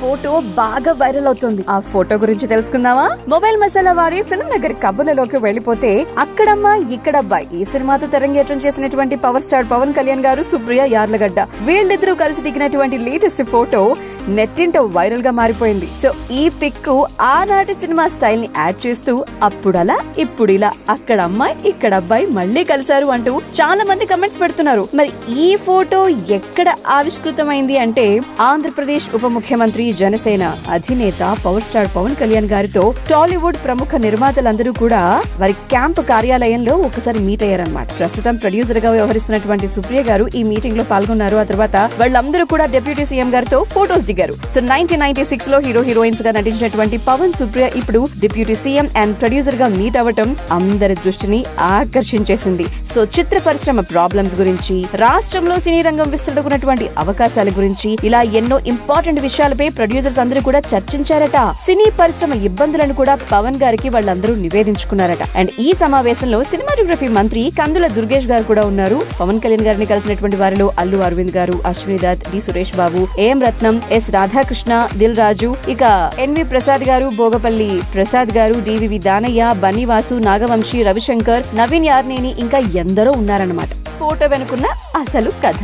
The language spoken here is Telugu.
ఫోటో బాగా వైరల్ అవుతుంది. ఆ ఫోటో గురించి తెలుసుకుందామా? మొబైల్ మసాలా వారి ఫిల్మ్ నగర్ కబుర్లలోకి వెళ్లిపోతే అక్కడమ్మ ఇక్కడబ్బాయి ఈ సినిమాతో తెరంగేట్రం చేసినటువంటి పవర్ స్టార్ పవన్ కళ్యాణ్ గారు, సుప్రియ యార్లగడ్డ వీళ్ళిద్దరూ కలిసి దిగినటువంటి లేటెస్ట్ ఫోటో నెట్టింట వైరల్ గా మారిపోయింది. సో ఈ పిక్ ఆనాటి సినిమా స్టైల్ ని యాడ్ చేస్తూ అప్పుడలా ఇప్పుడిలా అక్కడ అమ్మాయి ఇక్కడ అబ్బాయి మళ్ళీ కలిశారు అంటూ చాలా మంది కమెంట్స్ పెడుతున్నారు. మరి ఈ ఫోటో ఎక్కడ ఆవిష్కృతమైంది అంటే ఆంధ్రప్రదేశ్ ఉప ముఖ్యమంత్రి, జనసేన అధినేత పవర్ స్టార్ పవన్ కళ్యాణ్ గారితో టాలీవుడ్ ప్రముఖ నిర్మాతలందరూ కూడా వారి క్యాంప్ కార్యాలయంలో ఒకసారి మీట్ అయ్యారన్నమాట. ప్రస్తుతం ప్రొడ్యూసర్ గా వ్యవహరిస్తున్నటువంటి సుప్రియ గారు ఈ మీటింగ్ లో పాల్గొన్నారు. ఆ తర్వాత వాళ్ళందరూ కూడా డిప్యూటీ సీఎం గారితో ఫోటోస్ దిగారు. సో 1996 లో హీరో హీరోయిన్స్ గా నటించినటువంటి పవన్, సుప్రియ ఇప్పుడు డిప్యూటీ సీఎం అండ్ ప్రొడ్యూసర్ గా మీట్ అవ్వటం అందరి దృష్టిని ఆకర్షించేసింది. సో చిత్ర పరిశ్రమ ప్రాబ్లమ్స్ గురించి, రాష్ట్రంలో సినీ రంగం విస్తృతకున్నటువంటి అవకాశాల గురించి, ఇలా ఎన్నో ఇంపార్టెంట్ విషయాలపై ప్రొడ్యూసర్స్ అందరూ కూడా చర్చించారట. సినీ పరిశ్రమ ఇబ్బందులను కూడా పవన్ గారికి వాళ్ళందరూ నివేదించుకున్నారట. అండ్ ఈ సమావేశంలో సినిమాటోగ్రఫీ మంత్రి కందుల దుర్గేష్ గారు కూడా ఉన్నారు. పవన్ కళ్యాణ్ గారిని కలిసినటువంటి వారిలో అల్లు అరవింద్ గారు, Ashwini Dutt, D Suresh Babu, A M Ratnam, S Radhakrishna, Dil Raju, ఇక ఎన్వి ప్రసాద్ గారు, భోగపల్లి ప్రసాద్ గారు, డివివి దానయ్య, బన్నీవాసు, నాగవంశీ, రవిశంకర్, నవీన్ యార్నేని ఇంకా ఎందరో ఉన్నారన్నమాట. ఫోటో వెనుకున్న అసలు కథ